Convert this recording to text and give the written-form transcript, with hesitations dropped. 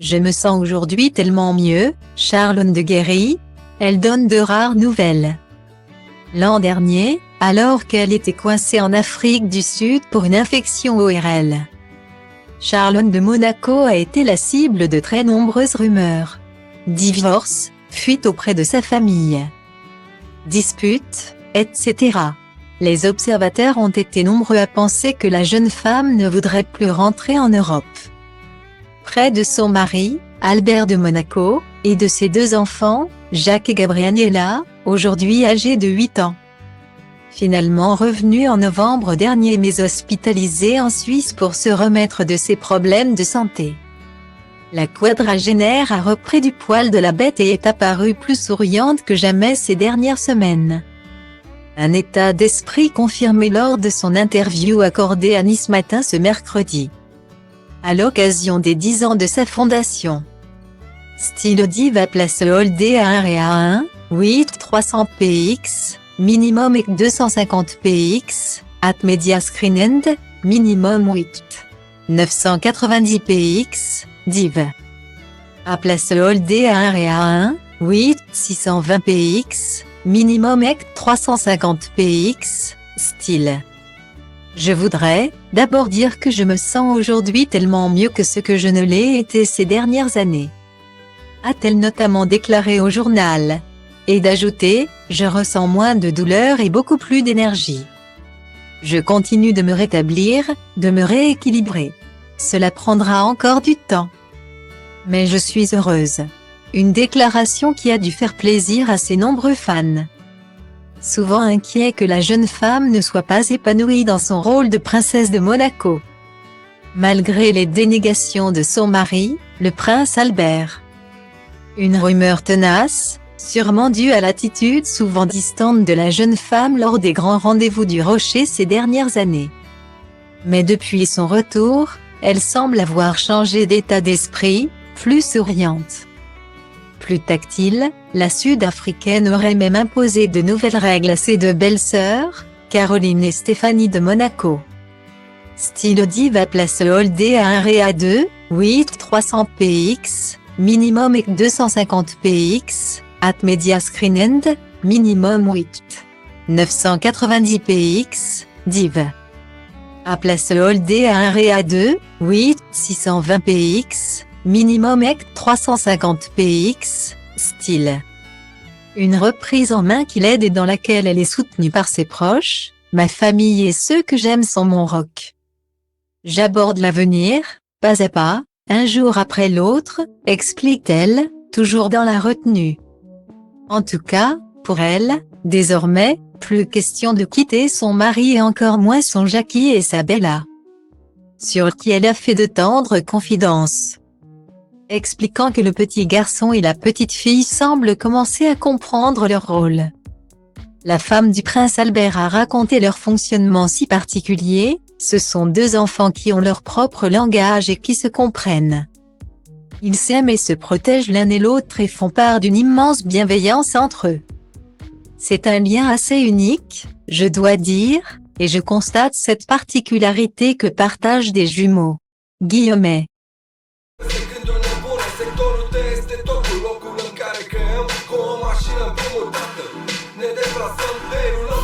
Je me sens aujourd'hui tellement mieux, Charlone de Guéry. Elle donne de rares nouvelles. L'an dernier, alors qu'elle était coincée en Afrique du Sud pour une infection ORL, Charlone de Monaco a été la cible de très nombreuses rumeurs. Divorce, fuite auprès de sa famille, disputes, etc. Les observateurs ont été nombreux à penser que la jeune femme ne voudrait plus rentrer en Europe. Près de son mari, Albert de Monaco, et de ses deux enfants, Jacques et Gabriella, aujourd'hui âgés de 8 ans. Finalement revenue en novembre dernier mais hospitalisée en Suisse pour se remettre de ses problèmes de santé. La quadragénaire a repris du poil de la bête et est apparue plus souriante que jamais ces dernières semaines. Un état d'esprit confirmé lors de son interview accordée à Nice Matin ce mercredi, à l'occasion des 10 ans de sa fondation. Style Diva place Holdé à 1 Réa 1, 8 300 px, minimum et 250 px, at Media Screen End, minimum 8 990 px, div. À place Holdé à 1 Réa 1, 8 620 px, minimum et 350 px, style. Je voudrais d'abord dire que je me sens aujourd'hui tellement mieux que ce que je ne l'ai été ces dernières années, a-t-elle notamment déclaré au journal, et d'ajouter, je ressens moins de douleur et beaucoup plus d'énergie. Je continue de me rétablir, de me rééquilibrer. Cela prendra encore du temps. Mais je suis heureuse. Une déclaration qui a dû faire plaisir à ses nombreux fans, souvent inquiets que la jeune femme ne soit pas épanouie dans son rôle de princesse de Monaco, malgré les dénégations de son mari, le prince Albert. Une rumeur tenace, sûrement due à l'attitude souvent distante de la jeune femme lors des grands rendez-vous du Rocher ces dernières années. Mais depuis son retour, elle semble avoir changé d'état d'esprit, plus souriante, plus tactile. La Sud-Africaine aurait même imposé de nouvelles règles à ses deux belles-sœurs, Caroline et Stéphanie de Monaco. Style Diva place Holdé à 1 Réa 2, 8 300 px, minimum et 250 px, at Media Screen End, minimum 8 990 px, div. À place Holdé à 1 Réa 2, 8 620 px, minimum et 350 px, style. Une reprise en main qui l'aide et dans laquelle elle est soutenue par ses proches, ma famille et ceux que j'aime sont mon roc. J'aborde l'avenir, pas à pas, un jour après l'autre, explique-t-elle, toujours dans la retenue. En tout cas, pour elle, désormais, plus question de quitter son mari et encore moins son Jackie et sa Bella, sur qui elle a fait de tendres confidences, expliquant que le petit garçon et la petite fille semblent commencer à comprendre leur rôle. La femme du prince Albert a raconté leur fonctionnement si particulier, ce sont deux enfants qui ont leur propre langage et qui se comprennent. Ils s'aiment et se protègent l'un et l'autre et font part d'une immense bienveillance entre eux. C'est un lien assez unique, je dois dire, et je constate cette particularité que partagent des jumeaux. Guillemets. Sectorul tău este totul, locul în care creăm cu o mașină în primul dată. Ne deplasăm pe rulăm